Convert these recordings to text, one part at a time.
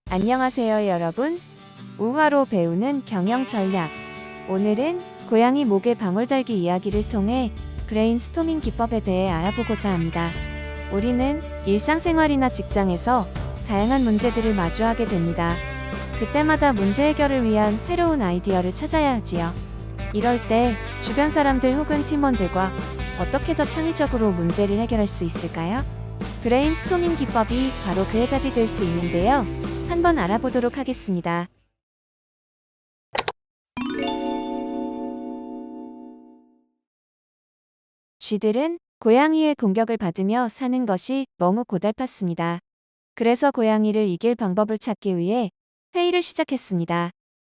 안녕하세요 여러분. 우화로 배우는 경영 전략. 오늘은 고양이 목에 방울 달기 이야기를 통해 브레인스토밍 기법에 대해 알아보고자 합니다. 우리는 일상생활이나 직장에서 다양한 문제들을 마주하게 됩니다. 그때마다 문제 해결을 위한 새로운 아이디어를 찾아야 하지요. 이럴 때 주변 사람들 혹은 팀원들과 어떻게 더 창의적으로 문제를 해결할 수 있을까요? 브레인스토밍 기법이 바로 그 해답이 될 수 있는데요. 한번 알아보도록 하겠습니다. 쥐들은 고양이의 공격을 받으며 사는 것이 너무 고달팠습니다. 그래서 고양이를 이길 방법을 찾기 위해 회의를 시작했습니다.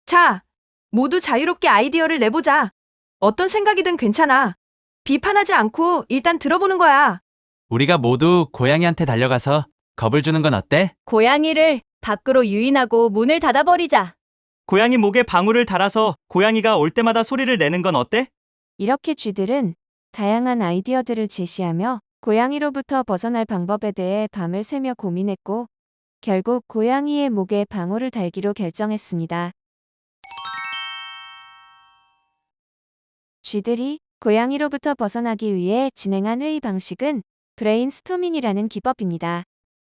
자, 모두 자유롭게 아이디어를 내보자. 어떤 생각이든 괜찮아. 비판하지 않고 일단 들어보는 거야. 우리가 모두 고양이한테 달려가서 겁을 주는 건 어때? 고양이를 밖으로 유인하고 문을 닫아버리자. 고양이 목에 방울을 달아서 고양이가 올 때마다 소리를 내는 건 어때? 이렇게 쥐들은 다양한 아이디어들을 제시하며 고양이로부터 벗어날 방법에 대해 밤을 새며 고민했고 결국 고양이의 목에 방울을 달기로 결정했습니다. 쥐들이 고양이로부터 벗어나기 위해 진행한 회의 방식은 브레인스토밍이라는 기법입니다.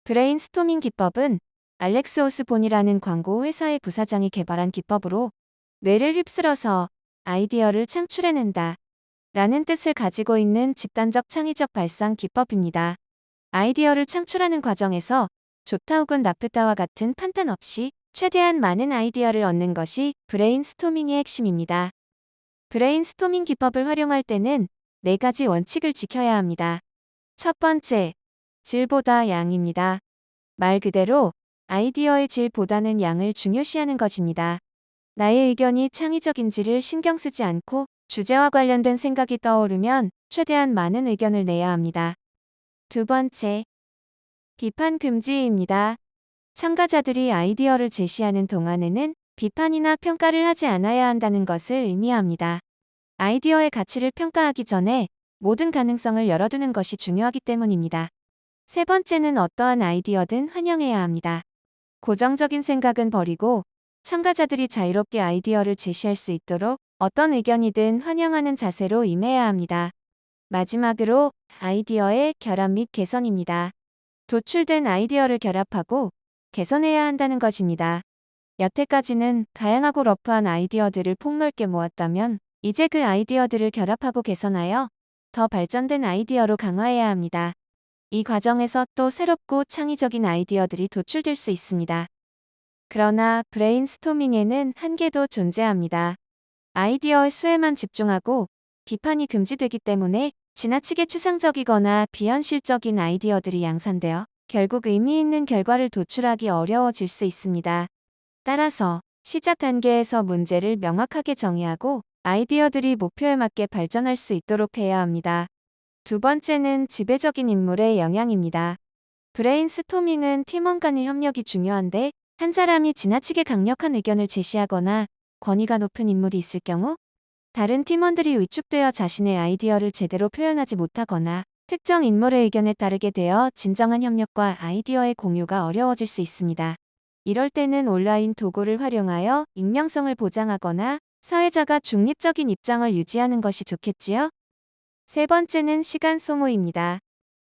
브레인스토밍 기법은 알렉스 오스본이라는 광고 회사의 부사장이 개발한 기법으로 뇌를 휩쓸어서 아이디어를 창출해낸다 라는 뜻을 가지고 있는 집단적 창의적 발상 기법입니다. 아이디어를 창출하는 과정에서 좋다 혹은 나쁘다와 같은 판단 없이 최대한 많은 아이디어를 얻는 것이 브레인스토밍의 핵심입니다. 브레인스토밍 기법을 활용할 때는 4가지 원칙을 지켜야 합니다. 첫 번째, 질보다 양입니다. 말 그대로 아이디어의 질보다는 양을 중요시하는 것입니다. 나의 의견이 창의적인지를 신경 쓰지 않고 주제와 관련된 생각이 떠오르면 최대한 많은 의견을 내야 합니다. 두 번째, 비판 금지입니다. 참가자들이 아이디어를 제시하는 동안에는 비판이나 평가를 하지 않아야 한다는 것을 의미합니다. 아이디어의 가치를 평가하기 전에 모든 가능성을 열어두는 것이 중요하기 때문입니다. 세 번째는 어떠한 아이디어든 환영해야 합니다. 고정적인 생각은 버리고 참가자들이 자유롭게 아이디어를 제시할 수 있도록 어떤 의견이든 환영하는 자세로 임해야 합니다. 마지막으로 아이디어의 결합 및 개선입니다. 도출된 아이디어를 결합하고 개선해야 한다는 것입니다. 여태까지는 다양하고 러프한 아이디어들을 폭넓게 모았다면 이제 그 아이디어들을 결합하고 개선하여 더 발전된 아이디어로 강화해야 합니다. 이 과정에서 또 새롭고 창의적인 아이디어들이 도출될 수 있습니다. 그러나 브레인스토밍에는 한계도 존재합니다. 아이디어의 수에만 집중하고 비판이 금지되기 때문에 지나치게 추상적이거나 비현실적인 아이디어들이 양산되어 결국 의미 있는 결과를 도출하기 어려워질 수 있습니다. 따라서 시작 단계에서 문제를 명확하게 정의하고 아이디어들이 목표에 맞게 발전할 수 있도록 해야 합니다. 두 번째는 지배적인 인물의 영향입니다. 브레인스토밍은 팀원 간의 협력이 중요한데 한 사람이 지나치게 강력한 의견을 제시하거나 권위가 높은 인물이 있을 경우 다른 팀원들이 위축되어 자신의 아이디어를 제대로 표현하지 못하거나 특정 인물의 의견에 따르게 되어 진정한 협력과 아이디어의 공유가 어려워질 수 있습니다. 이럴 때는 온라인 도구를 활용하여 익명성을 보장하거나 사회자가 중립적인 입장을 유지하는 것이 좋겠지요? 세 번째는 시간 소모입니다.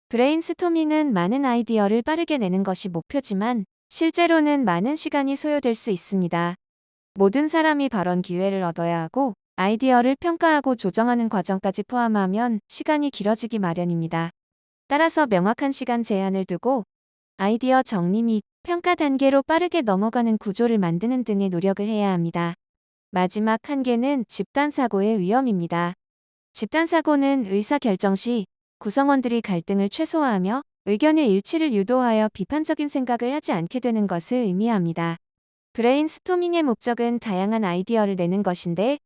브레인스토밍은 많은 아이디어를 빠르게 내는 것이 목표지만 실제로는 많은 시간이 소요될 수 있습니다. 모든 사람이 발언 기회를 얻어야 하고 아이디어를 평가하고 조정하는 과정까지 포함하면 시간이 길어지기 마련입니다. 따라서 명확한 시간 제한을 두고 아이디어 정리 및 평가 단계로 빠르게 넘어가는 구조를 만드는 등의 노력을 해야 합니다. 마지막 한계는 집단사고의 위험입니다. 집단사고는 의사결정 시 구성원들이 갈등을 최소화하며 의견의 일치를 유도하여 비판적인 생각을 하지 않게 되는 것을 의미합니다. 브레인스토밍의 목적은 다양한 아이디어를 내는 것인데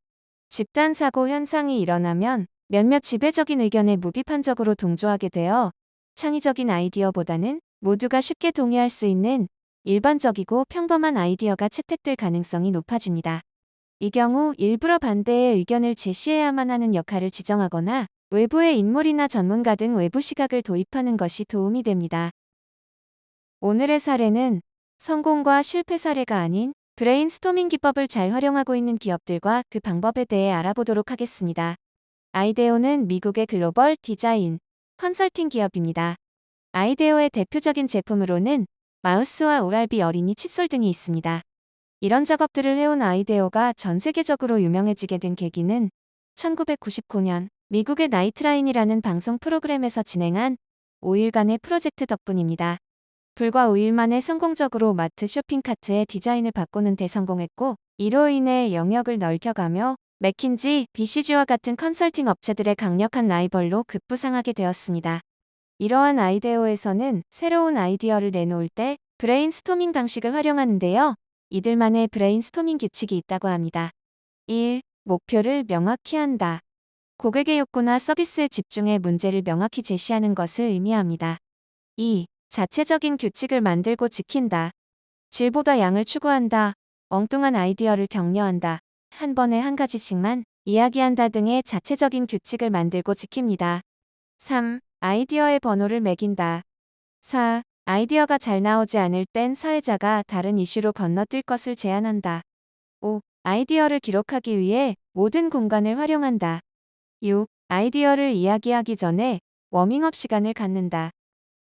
집단사고 현상이 일어나면 몇몇 지배적인 의견에 무비판적으로 동조하게 되어 창의적인 아이디어보다는 모두가 쉽게 동의할 수 있는 일반적이고 평범한 아이디어가 채택될 가능성이 높아집니다. 이 경우 일부러 반대의 의견을 제시해야만 하는 역할을 지정하거나 외부의 인물이나 전문가 등 외부 시각을 도입하는 것이 도움이 됩니다. 오늘의 사례는 성공과 실패 사례가 아닌 브레인스토밍 기법을 잘 활용하고 있는 기업들과 그 방법에 대해 알아보도록 하겠습니다. 아이데오는 미국의 글로벌 디자인, 컨설팅 기업입니다. 아이데오의 대표적인 제품으로는 마우스와 오랄비 어린이 칫솔 등이 있습니다. 이런 작업들을 해온 아이데오가 전 세계적으로 유명해지게 된 계기는 1999년 미국의 나이트라인이라는 방송 프로그램에서 진행한 5일간의 프로젝트 덕분입니다. 불과 5일 만에 성공적으로 마트 쇼핑카트의 디자인을 바꾸는 데 성공했고, 이로 인해 영역을 넓혀가며 맥킨지, BCG와 같은 컨설팅 업체들의 강력한 라이벌로 급부상하게 되었습니다. 이러한 아이데오에서는 새로운 아이디어를 내놓을 때 브레인스토밍 방식을 활용하는데요. 이들만의 브레인스토밍 규칙이 있다고 합니다. 1. 목표를 명확히 한다. 고객의 욕구나 서비스에 집중해 문제를 명확히 제시하는 것을 의미합니다. 2. 자체적인 규칙을 만들고 지킨다. 질보다 양을 추구한다. 엉뚱한 아이디어를 격려한다. 한 번에 한 가지씩만 이야기한다 등의 자체적인 규칙을 만들고 지킵니다. 3. 아이디어의 번호를 매긴다. 4. 아이디어가 잘 나오지 않을 땐 사회자가 다른 이슈로 건너뛸 것을 제안한다. 5. 아이디어를 기록하기 위해 모든 공간을 활용한다. 6. 아이디어를 이야기하기 전에 워밍업 시간을 갖는다.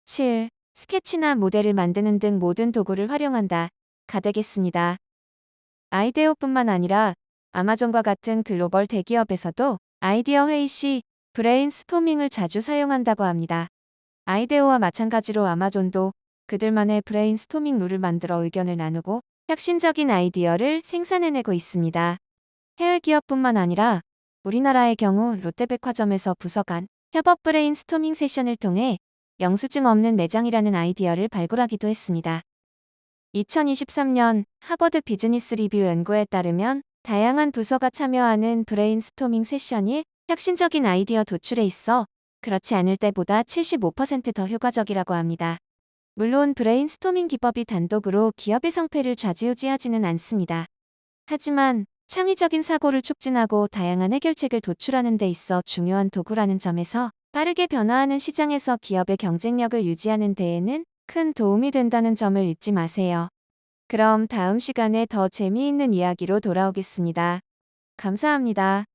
7. 스케치나 모델을 만드는 등 모든 도구를 활용한다. 가 되겠습니다. 아이데오뿐만 아니라 아마존과 같은 글로벌 대기업에서도 아이디어 회의 시 브레인스토밍을 자주 사용한다고 합니다. 아이데오와 마찬가지로 아마존도 그들만의 브레인스토밍 룰을 만들어 의견을 나누고 혁신적인 아이디어를 생산해내고 있습니다. 해외 기업뿐만 아니라 우리나라의 경우 롯데백화점에서 부서 간 협업 브레인스토밍 세션을 통해 영수증 없는 매장이라는 아이디어를 발굴하기도 했습니다. 2023년 하버드 비즈니스 리뷰 연구에 따르면 다양한 부서가 참여하는 브레인스토밍 세션이 혁신적인 아이디어 도출에 있어 그렇지 않을 때보다 75% 더 효과적이라고 합니다. 물론 브레인스토밍 기법이 단독으로 기업의 성패를 좌지우지하지는 않습니다. 하지만 창의적인 사고를 촉진하고 다양한 해결책을 도출하는 데 있어 중요한 도구라는 점에서 빠르게 변화하는 시장에서 기업의 경쟁력을 유지하는 데에는 큰 도움이 된다는 점을 잊지 마세요. 그럼 다음 시간에 더 재미있는 이야기로 돌아오겠습니다. 감사합니다.